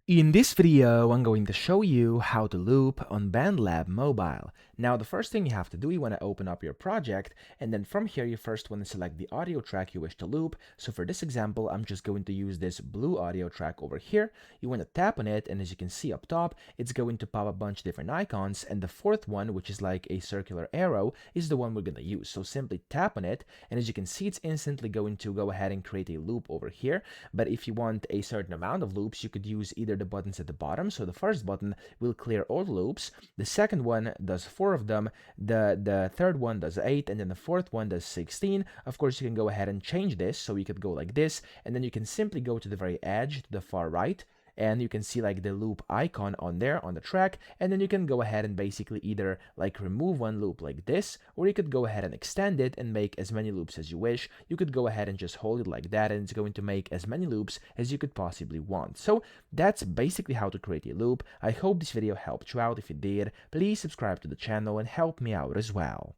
In this video, I'm going to show you how to loop on BandLab Mobile. Now, the first thing you have to do, you want to open up your project, and then from here, you first want to select the audio track you wish to loop. So for this example, I'm just going to use this blue audio track over here. You want to tap on it, and as you can see up top, it's going to pop a bunch of different icons, and the fourth one, which is like a circular arrow, is the one we're going to use. So simply tap on it, and as you can see, it's instantly going to go ahead and create a loop over here. But if you want a certain amount of loops, you could use either the buttons at the bottom. So the first button will clear all the loops, the second one does 4 of them, the third one does 8, and then the fourth one does 16. Of course, you can go ahead and change this, so you could go like this, and then you can simply go to the very edge to the far right, and you can see like the loop icon on there on the track, and then you can go ahead and basically either like remove one loop like this, or you could go ahead and extend it and make as many loops as you wish. You could go ahead and just hold it like that, and it's going to make as many loops as you could possibly want. So that's basically how to create a loop. I hope this video helped you out. If it did, please subscribe to the channel and help me out as well.